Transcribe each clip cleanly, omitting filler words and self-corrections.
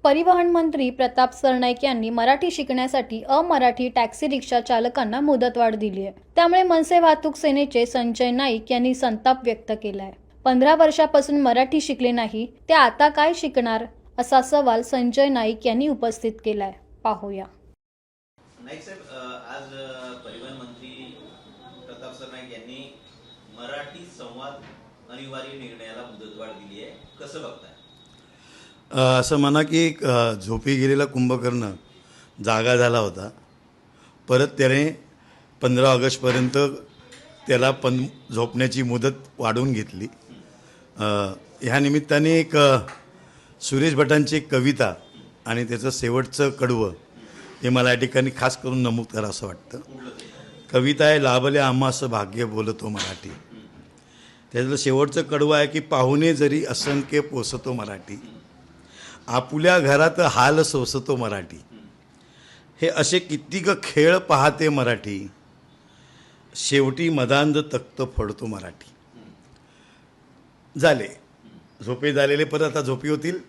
परिवहन मंत्री प्रताप सरनाईक यांनी मराठी शिकण्यासाठी अमराठी टॅक्सी रिक्षा चालकांना मुदतवाढ दिली आहे। त्यामुळे मनसे वाहतूक सेनेचे संजय नाईक यांनी संताप व्यक्त केलाय। 15 वर्षापासून मराठी शिकले नाही ते आता काय शिकणार असा सवाल संजय नाईक यांनी उपस्थित केलाय। पाहूया। नाईक साहेब, आज परिवहन मंत्री प्रताप सरनाईक यांनी मराठी संवाद अनिवार्य निर्णयाला मुदतवाढ दिली आहे, कसं बघताय? असं म्हणा की झोपी गेलेला कुंभकर्ण जागा झाला होता। परत त्याने 15 ऑगस्टपर्यंत त्याला झोपण्याची मुदत वाढवून घेतली। ह्या निमित्ताने एक सुरेश भटांची एक कविता आणि त्याचं शेवटचं कडवं हे मला या ठिकाणी खास करून नमूद करा असं वाटतं। कविता आहे, लाभले आम्हास भाग्य बोलतो मराठी। त्याचं शेवटचं कडवं आहे की पाहुणे जरी असंख्य पोसतो मराठी, आपुल्या घरात हाल सोसतो मराठी, हे असे कितीक खेळ पाहते मराठी, शेवटी मदांध तख्त फोडतो मराठी। झाले झोपे झालेले, परत आता झोपी होतील।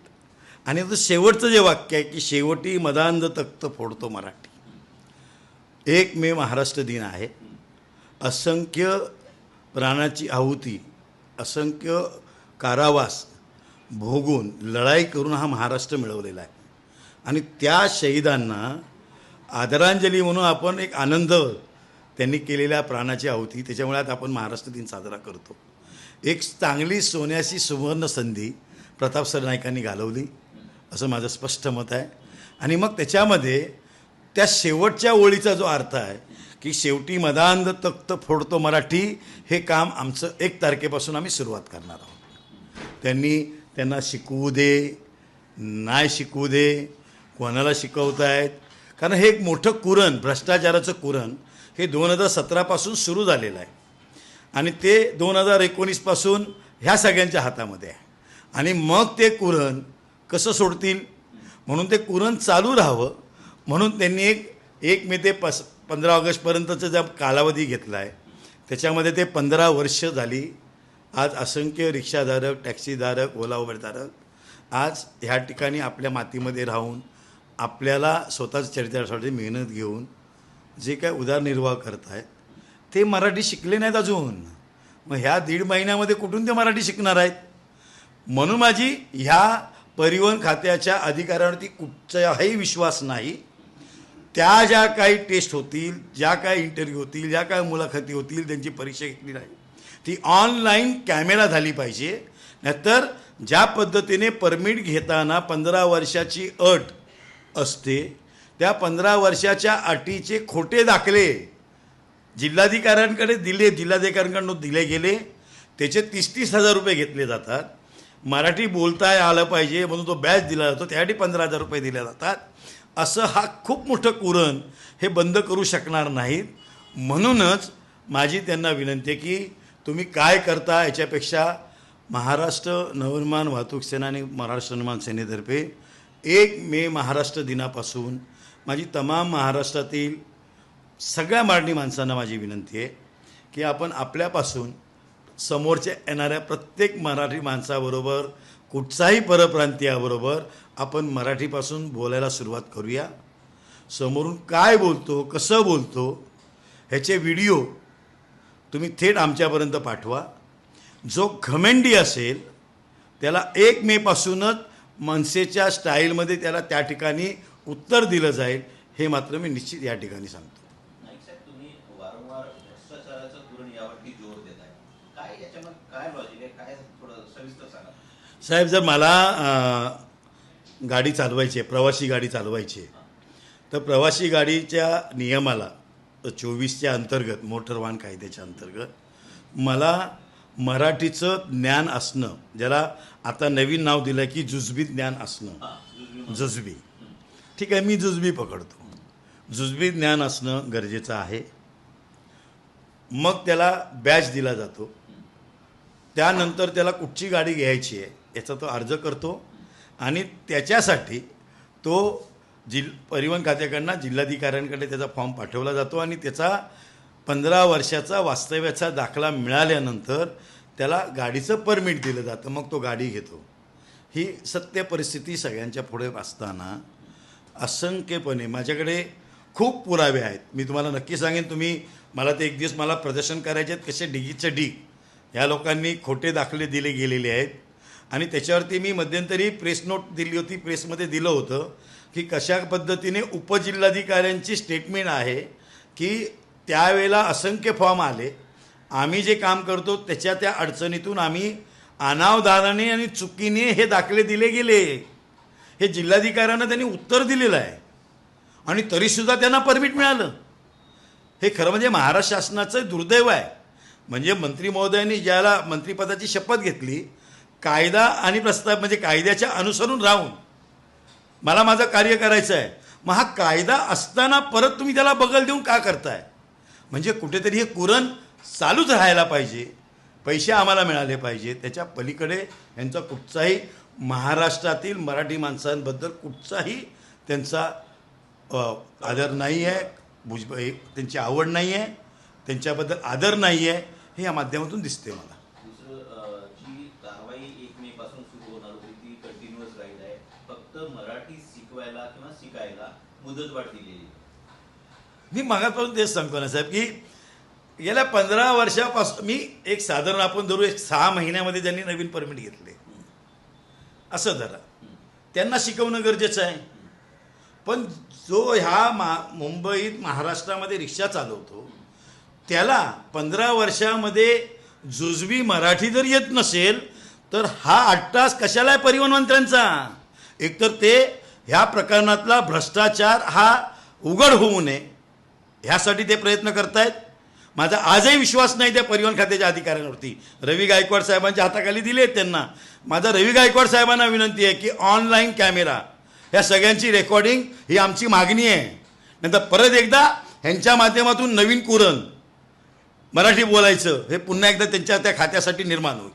आणि आता शेवटचं जे वाक्य आहे की शेवटी मदांध तख्त फोडतो मराठी। 1 मे महाराष्ट्र दिन आहे। असंख्य प्राणाची आहुती, असंख्य कारावास भोगून लढाई करून हा महाराष्ट्र मिळवलेला आहे। आणि त्या शहीदांना आदरांजली म्हणून आपण एक आनंद, त्यांनी केलेल्या प्राणाची आहुती, त्याच्यामुळे आज आपण महाराष्ट्र दिन साजरा करतो। एक चांगली सोन्याची सुवर्ण संधी प्रताप सरनाईकांनी घालवली असं माझं स्पष्ट मत आहे। आणि मग त्याच्यामध्ये त्या शेवटच्या ओळीचा जो अर्थ आहे की शेवटी मदांध तख्त फोडतो मराठी, हे काम आमचं 1 तारखेपासून आम्ही सुरुवात करणार आहोत। त्यांना शिकवू दे, नाही शिकवू दे, कोणाला शिकवतायत, कारण हे एक मोठं कुरण, भ्रष्टाचाराचं कुरण हे 2017पासून सुरू झालेलं आहे आणि ते 2019पासून ह्या सगळ्यांच्या हातामध्ये आहे। आणि मग ते कुरण कसं सोडतील, म्हणून ते कुरण चालू राहावं म्हणून त्यांनी 1 मे ते 15 ऑगस्टपर्यंतचा जो कालावधी घेतला आहे त्याच्यामध्ये ते 15 वर्ष झाली। आज असंख्य रिक्षाधारक, टॅक्सीधारक, ओला उबरधारक आज ह्या ठिकाणी आपल्या मातीमध्ये राहून आपल्याला स्वतःच चरित्रासाठी मेहनत घेऊन जे काय उदरनिर्वाह करत आहेत ते मराठी शिकले नाहीत अजून। मग ह्या 1.5 महिन्यामध्ये कुठून ते मराठी शिकणार आहेत? म्हणून माझी ह्या परिवहन खात्याच्या अधिकाऱ्यांवरती कुठचाही विश्वास नाही। त्या ज्या काही टेस्ट होतील, ज्या काही इंटरव्ह्यू होतील, ज्या काही मुलाखती होतील, त्यांची परीक्षा घेतली नाही, ती ऑनलाईन कॅमेरा झाली पाहिजे। नाहीतर ज्या पद्धतीने परमिट घेताना 15 वर्षाची अट असते, त्या 15 वर्षाच्या अटीचे खोटे दाखले जिल्हाधिकाऱ्यांकडे दिले, जिल्हाधिकाऱ्यांकडून दिले गेले, त्याचे 30-30 हजार रुपये घेतले जातात। मराठी बोलता आलं पाहिजे म्हणून तो बॅच दिला जातो, त्यासाठी 15,000 रुपये दिले जातात। असं हा खूप मोठं कुरण हे बंद करू शकणार नाहीत। म्हणूनच माझी त्यांना विनंती आहे की तुम्ही काय करता याच्यापेक्षा महाराष्ट्र नवनिर्माण वाहतूक सेना आणि महाराष्ट्र नवनिर्माण सेनेतर्फे 1 मे महाराष्ट्र दिनापासून माझी तमाम महाराष्ट्रातील सगळ्या मराठी माणसांना माझी विनंती आहे की आपण आपल्यापासून समोरच्या येणाऱ्या प्रत्येक मराठी माणसाबरोबर, कुठचाही परप्रांतीयाबरोबर आपण मराठीपासून बोलायला सुरुवात करूया। समोरून काय बोलतो, कसं बोलतो ह्याचे व्हिडिओ तुम्ही थेट आमच्यापर्यंत पाठवा। जो घमेंडी असेल त्याला 1 मेपासूनच मनसेच्या स्टाईलमध्ये त्याला त्या ठिकाणी उत्तर दिलं जाईल, हे मात्र मी निश्चित या ठिकाणी सांगतो। नाईक साहेब, तुम्ही वारंवार भ्रष्टाचाराचं धोरण यावरती जोर देत आहे, काय याच्यामध्ये काय लॉजिक आहे, काय थोडं सविस्तर सांगा साहेब। जर मला गाडी चालवायची आहे, प्रवासी गाडी चालवायची आहे, तर प्रवासी गाडीच्या नियमाला 24च्या अंतर्गत, मोटर वाहन कायद्याच्या अंतर्गत मला मराठीचं ज्ञान असणं, ज्याला आता नवीन नाव दिलं आहे की जुजबी ज्ञान असणं, जुजबी, ठीक आहे, मी जुजबी पकडतो, जुजबी ज्ञान असणं गरजेचं आहे। मग त्याला बॅच दिला जातो, त्यानंतर त्याला कुठची गाडी घ्यायची आहे याचा तो अर्ज करतो आणि त्याच्यासाठी तो परिवहन खात्याकडनं जिल्हाधिकाऱ्यांकडे त्याचा फॉर्म पाठवला जातो आणि त्याचा 15 वर्षाचा वास्तव्याचा दाखला मिळाल्यानंतर त्याला गाडीचं परमिट दिलं जातं, मग तो गाडी घेतो। ही सत्य परिस्थिती सगळ्यांच्या पुढे असताना असंख्यपणे माझ्याकडे खूप पुरावे आहेत. मी तुम्हाला नक्की सांगेन. तुम्ही मला ते एक दिवस मला प्रदर्शन करायचे आहेत कसे डिगीचे ढीग ह्या लोकांनी खोटे दाखले दिले गेलेले आहेत. आणि त्याच्यावरती मी मध्यंतरी प्रेस नोट दिली होती, प्रेसमध्ये दिलं होतं की कशा पद्धतीने उपजिल्हाधिकाऱ्यांची स्टेटमेंट आहे की त्यावेळेला असंख्य फॉर्म आले, आम्ही जे काम करतो त्याच्या त्या अडचणीतून आम्ही अनावधानाने आणि चुकीने हे दाखले दिले गेले. हे जिल्हाधिकाऱ्यांना त्यांनी उत्तर दिलेलं आहे आणि तरीसुद्धा त्यांना परमिट मिळालं. हे खरं म्हणजे महाराष्ट्र शासनाचं दुर्दैव आहे. म्हणजे मंत्री महोदयांनी ज्याला मंत्रिपदाची शपथ घेतली, कायदा आणि प्रस्ताव म्हणजे कायद्याच्या अनुसरून राहून मला माझं कार्य करायचं आहे, मग हा कायदा असताना परत तुम्ही त्याला बगल देऊन का करताय? म्हणजे कुठेतरी हे कुरण चालूच राहायला पाहिजे. पैसे आम्हाला मिळाले पाहिजे. त्याच्या पलीकडे यांचा कुठचाही महाराष्ट्रातील मराठी माणसांबद्दल कुठचाही त्यांचा आदर नाही आहे, त्यांची आवड नाही आहे, त्यांच्याबद्दल आदर नाही आहे. हे या माध्यमातून दिसते मला. दुसरं जी कारवाई 1 मे पासून सुरू होणार होती ती कंटिन्युअस राहील आहे. फक्त मराठी शिकवायला किंवा शिकायला मुदतवाढ दिलेली. मी मागापासून तेच सांगतो ना साहेब की गेल्या 15 वर्षापासून मी एक साधारण आपण धरू एक 6 महिन्यामध्ये ज्यांनी नवीन परमिट घेतले असं धरा, त्यांना शिकवणं गरजेचं आहे. पण जो ह्या मुंबईत महाराष्ट्रामध्ये रिक्षा चालवतो त्याला 15 वर्षामध्ये जुजबी मराठी जर येत नसेल तर हा अट्टास कशाला आहे परिवहन मंत्र्यांचा? एकतर ते ह्या प्रकरणातला भ्रष्टाचार हा उघड होऊ नये ह्यासाठी ते प्रयत्न करतायत. माझा आजही विश्वास नाही त्या परिवहन खात्याच्या अधिकाऱ्यांवरती. रवी गायकवाड साहेबांच्या हाताखाली दिले आहेत त्यांना. माझा रवी गायकवाड साहेबांना विनंती आहे की ऑनलाईन कॅमेरा ह्या सगळ्यांची रेकॉर्डिंग ही आमची मागणी आहे. नंतर परत एकदा ह्यांच्या माध्यमातून नवीन कुरण मराठी बोलायचं हे पुन्हा एकदा त्यांच्या त्या खात्यासाठी निर्माण होईल.